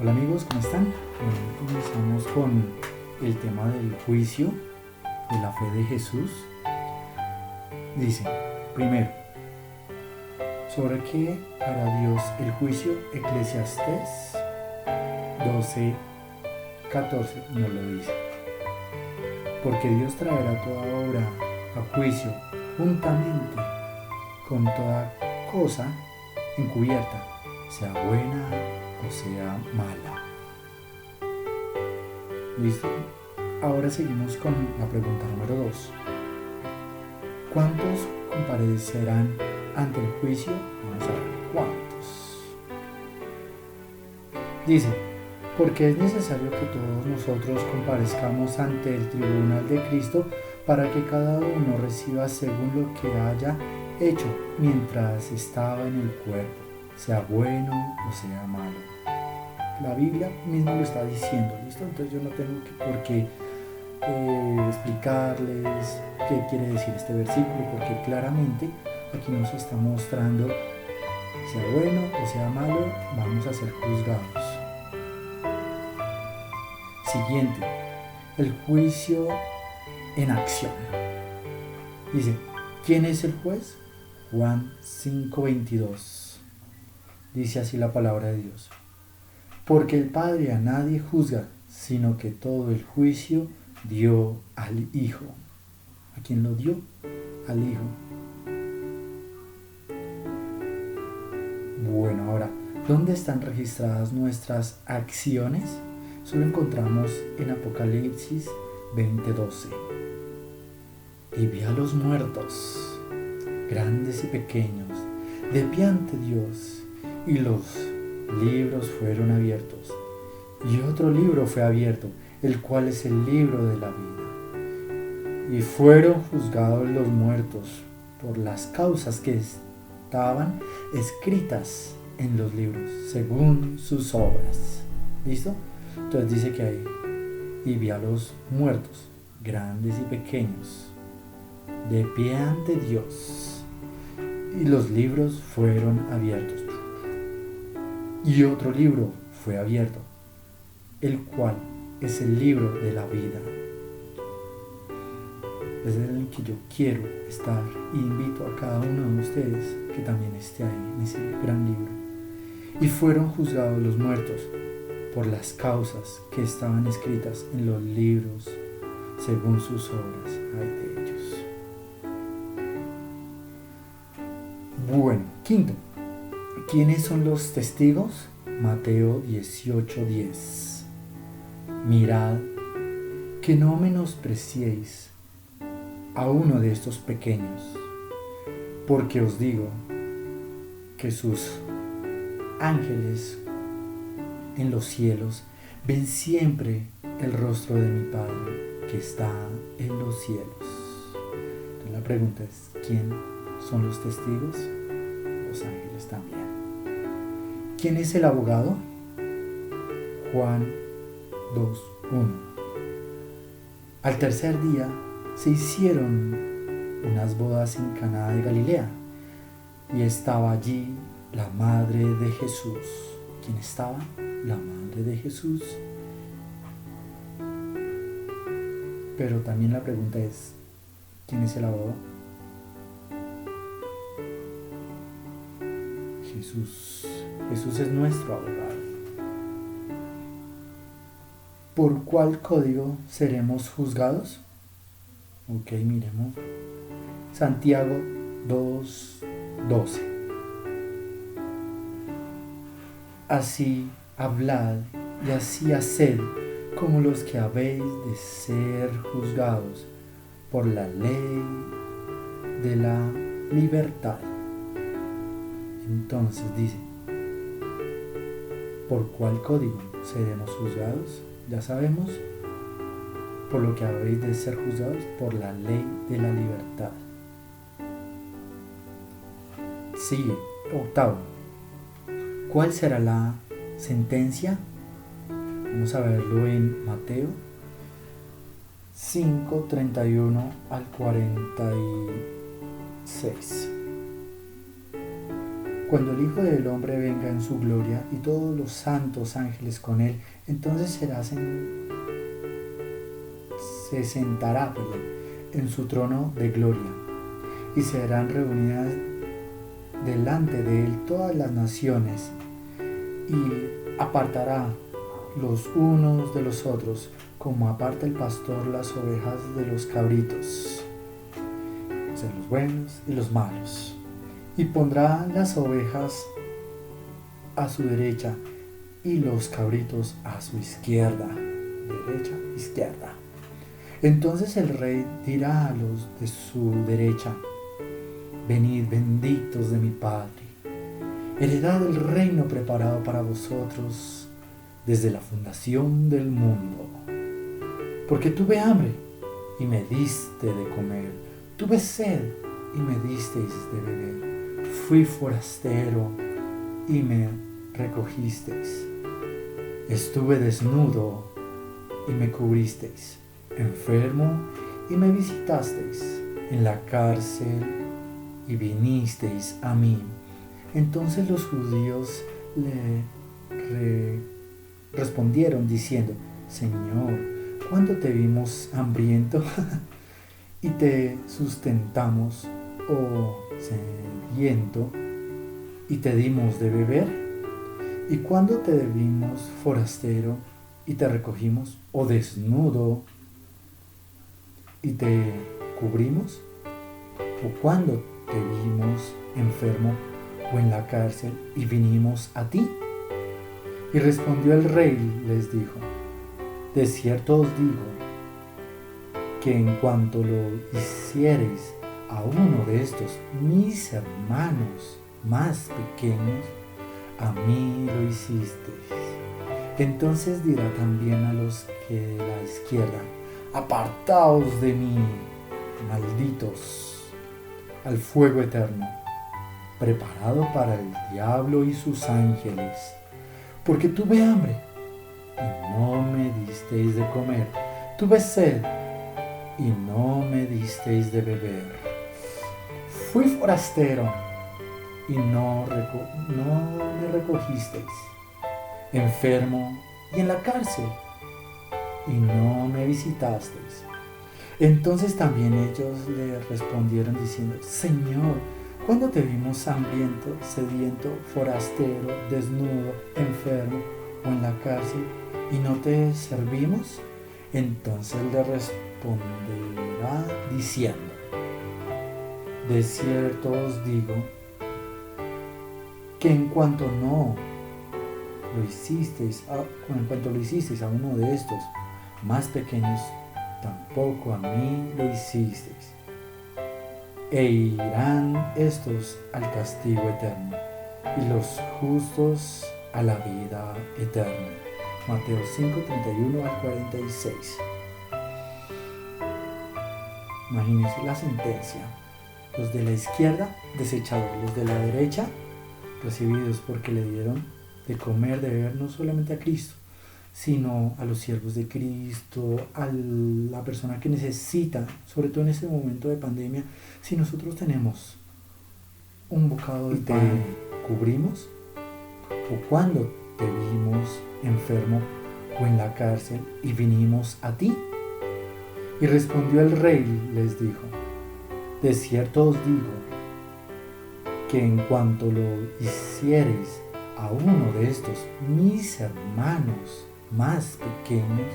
Hola amigos, ¿cómo están? Comenzamos con el tema del juicio de la fe de Jesús. Dice, primero, ¿sobre qué hará Dios el juicio? Eclesiastés 12:14 nos lo dice. Porque Dios traerá toda obra a juicio juntamente con toda cosa encubierta, sea buena o sea mala. ¿Listo? Ahora seguimos con la pregunta número 2. ¿Cuántos comparecerán ante el juicio? Vamos a ver cuántos. Dice, porque es necesario que todos nosotros comparezcamos ante el tribunal de Cristo para que cada uno reciba según lo que haya hecho mientras estaba en el cuerpo, sea bueno o sea malo. La Biblia misma lo está diciendo, ¿listo? Entonces yo no tengo por qué explicarles qué quiere decir este versículo, porque claramente aquí nos está mostrando, sea bueno o sea malo, vamos a ser juzgados. Siguiente, el juicio en acción. Dice, ¿quién es el juez? Juan 5:22. Dice así la palabra de Dios. Porque el Padre a nadie juzga, sino que todo el juicio dio al Hijo. ¿A quién lo dio? Al Hijo. Bueno, ahora, ¿dónde están registradas nuestras acciones? Eso lo encontramos en Apocalipsis 20:12. Y vi a los muertos, grandes y pequeños, de pie ante Dios, y los libros fueron abiertos. Y otro libro fue abierto, el cual es el libro de la vida. Y fueron juzgados los muertos por las causas que estaban escritas en los libros, según sus obras. ¿Listo? Entonces dice que ahí, y vi a los muertos, grandes y pequeños, de pie ante Dios, y los libros fueron abiertos. Y otro libro fue abierto, el cual es el libro de la vida. Es en el que yo quiero estar y invito a cada uno de ustedes que también esté ahí en ese gran libro. Y fueron juzgados los muertos por las causas que estaban escritas en los libros según sus obras. Ay de ellos. Bueno, quinto, ¿quiénes son los testigos? Mateo 18:10. Mirad que no menospreciéis a uno de estos pequeños, porque os digo que sus ángeles en los cielos ven siempre el rostro de mi Padre que está en los cielos. Entonces la pregunta es, ¿quién son los testigos? Los ángeles también. ¿Quién es el abogado? Juan 2:1. Al tercer día se hicieron unas bodas en Caná de Galilea y estaba allí la madre de Jesús. ¿Quién estaba? La madre de Jesús. Pero también la pregunta es, ¿quién es el abogado? Jesús. Jesús es nuestro abogado. ¿Por cuál código seremos juzgados? Ok, miremos. Santiago 2:12. Así hablad y así haced como los que habéis de ser juzgados por la ley de la libertad. Entonces dice, ¿por cuál código seremos juzgados? Ya sabemos, por lo que habéis de ser juzgados por la ley de la libertad. Sigue, octavo. ¿Cuál será la sentencia? Vamos a verlo en Mateo 5:31 al 46. Cuando el Hijo del Hombre venga en su gloria y todos los santos ángeles con él, entonces se sentará en su trono de gloria y serán reunidas delante de él todas las naciones y apartará los unos de los otros como aparta el pastor las ovejas de los cabritos, o sea, los buenos y los malos, y pondrá las ovejas a su derecha y los cabritos a su izquierda. Derecha, izquierda. Entonces el rey dirá a los de su derecha: venid, benditos de mi Padre, heredad el reino preparado para vosotros desde la fundación del mundo. Porque tuve hambre y me diste de comer, tuve sed y me disteis de beber, fui forastero y me recogisteis, estuve desnudo y me cubristeis, enfermo y me visitasteis, en la cárcel y vinisteis a mí. Entonces los judíos le respondieron diciendo: Señor, ¿cuándo te vimos hambriento y te sustentamos, o sediento y te dimos de beber? ¿Y cuándo te vimos forastero y te recogimos, o desnudo y te cubrimos? ¿O cuándo te vimos enfermo o en la cárcel y vinimos a ti? Y respondió el rey, les dijo: de cierto os digo que en cuanto lo hiciereis a uno de estos mis hermanos más pequeños, a mí lo hicisteis. Entonces dirá también a los que de la izquierda: apartaos de mí, malditos, al fuego eterno, preparado para el diablo y sus ángeles. Porque tuve hambre y no me disteis de comer, tuve sed y no me disteis de beber, fui forastero y no me recogisteis, enfermo y en la cárcel y no me visitasteis. Entonces también ellos le respondieron diciendo: Señor, ¿cuándo te vimos hambriento, sediento, forastero, desnudo, enfermo o en la cárcel y no te servimos? Entonces le responderá diciendo: de cierto os digo que en cuanto lo hicisteis a uno de estos más pequeños, tampoco a mí lo hicisteis. E irán estos al castigo eterno, y los justos a la vida eterna. Mateo 5:31 al 46. Imagínense la sentencia: los de la izquierda, desechados; los de la derecha, recibidos, porque le dieron de comer, de beber, no solamente a Cristo, sino a los siervos de Cristo, a la persona que necesita, sobre todo en este momento de pandemia. Si nosotros tenemos un bocado de pan, cubrimos, o cuando te vimos enfermo o en la cárcel y vinimos a ti. Y respondió el rey, les dijo: de cierto os digo que en cuanto lo hiciereis a uno de estos mis hermanos más pequeños,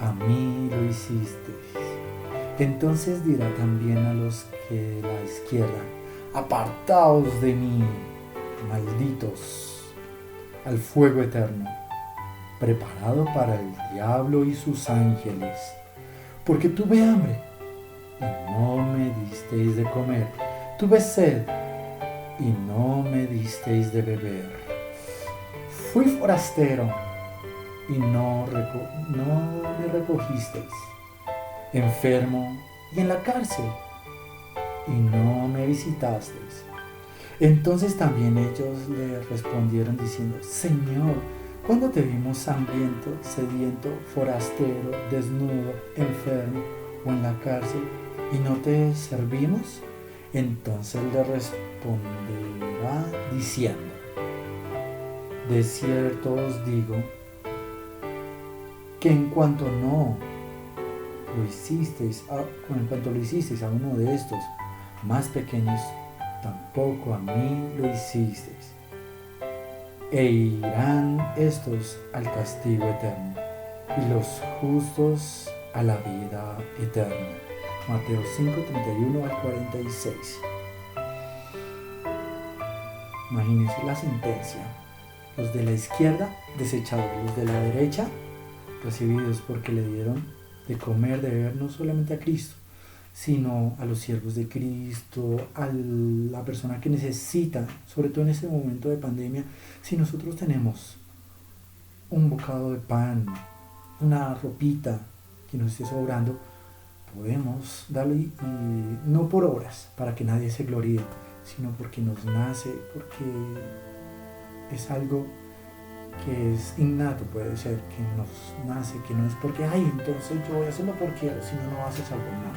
a mí lo hicisteis. Entonces dirá también a los que de la izquierda: apartaos de mí, malditos, al fuego eterno, preparado para el diablo y sus ángeles. Porque tuve hambre y no me disteis de comer, tuve sed y no me disteis de beber, fui forastero y no me recogisteis, enfermo y en la cárcel y no me visitasteis. Entonces también ellos le respondieron diciendo: Señor, ¿cuándo te vimos hambriento, sediento, forastero, desnudo, enfermo o en la cárcel y no te servimos? Entonces le responderá responderá diciendo: de cierto os digo que en cuanto lo hicisteis a uno de estos más pequeños, tampoco a mí lo hicisteis. E irán estos al castigo eterno, y los justos a la vida eterna. Mateo 5:31 al 46. Imagínense la sentencia. Los de la izquierda desechados, los de la derecha recibidos, porque le dieron de comer, de beber, no solamente a Cristo, sino a los siervos de Cristo, a la persona que necesita, sobre todo en este momento de pandemia. Si nosotros tenemos un bocado de pan, una ropita que nos esté sobrando, podemos darle, y no por obras, para que nadie se gloríe, sino porque nos nace, porque es algo que es innato, puede ser, que nos nace, que no es porque, entonces yo voy a hacerlo porque quiero, si no haces algo, no,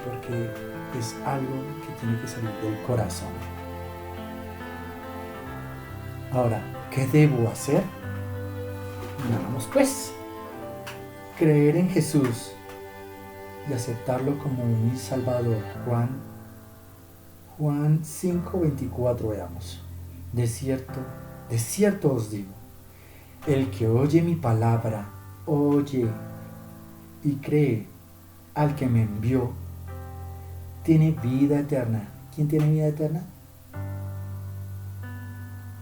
porque es algo que tiene que salir del corazón. Ahora, ¿qué debo hacer? Vamos pues, creer en Jesús y aceptarlo como mi Salvador. Juan 5:24, veamos. De cierto os digo, el que oye mi palabra, oye y cree al que me envió, tiene vida eterna. ¿Quién tiene vida eterna?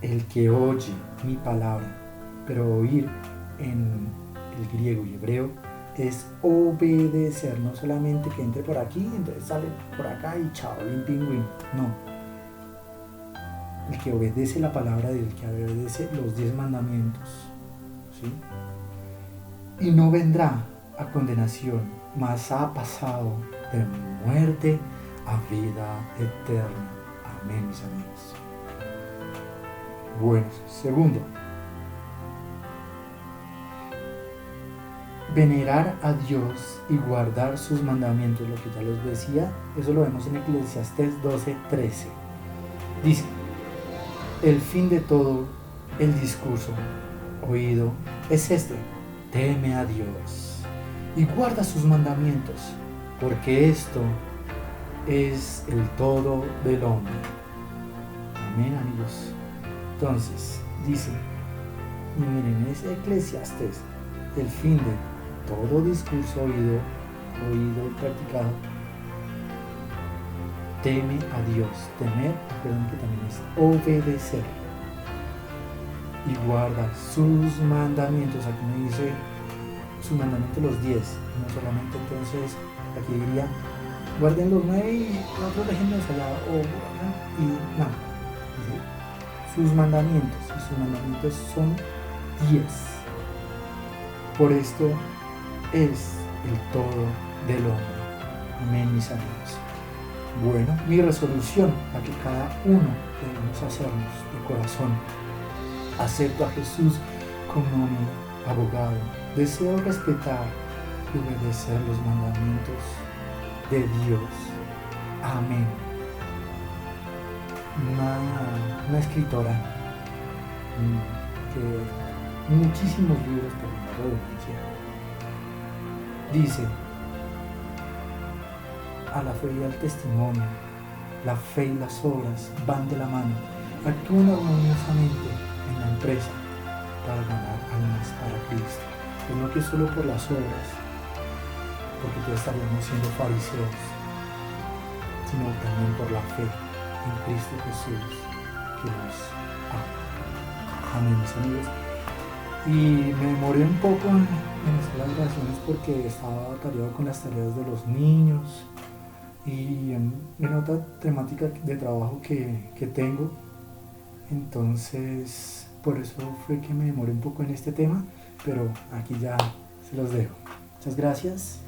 El que oye mi palabra. Pero oír en el griego y hebreo es obedecer, no solamente que entre por aquí, entonces sale por acá y chao, lim ping win. No. El que obedece la palabra del que obedece los 10 mandamientos, ¿sí? Y no vendrá a condenación, mas ha pasado de muerte a vida eterna. Amén, mis amigos. Bueno, segundo, venerar a Dios y guardar sus mandamientos, lo que ya les decía, eso lo vemos en Eclesiastés 12:13. Dice: el fin de todo el discurso oído es este: teme a Dios y guarda sus mandamientos, porque esto es el todo del hombre. Amén, amigos. Entonces, dice, y miren, es Eclesiastés, el fin de todo discurso oído y practicado. Teme a Dios. Temer, recuerden que también es obedecer. Y guarda sus mandamientos. Aquí me dice sus mandamientos los 10. No solamente, entonces, aquí diría, guarden los 9 y otros déjenlos allá. Y no. Dice, sus mandamientos. Y sus mandamientos son 10. Por esto es el todo del hombre. Amén, mis amigos. Bueno, mi resolución, la que cada uno debemos hacernos de corazón: acepto a Jesús como mi abogado, deseo respetar y obedecer los mandamientos de Dios. Amén. Una escritora que muchísimos libros, por la redundancia, dice: a la fe y al testimonio, la fe y las obras van de la mano. Actúen armoniosamente en la empresa para ganar almas para Cristo. Pues no que solo por las obras, porque todos estaríamos siendo fariseos, sino también por la fe en Cristo Jesús, que nos ama. Amén, mis amigos. Y me demoré un poco en hacer las oraciones porque estaba atareado con las tareas de los niños y en otra temática de trabajo que tengo. Entonces, por eso fue que me demoré un poco en este tema, pero aquí ya se los dejo. Muchas gracias.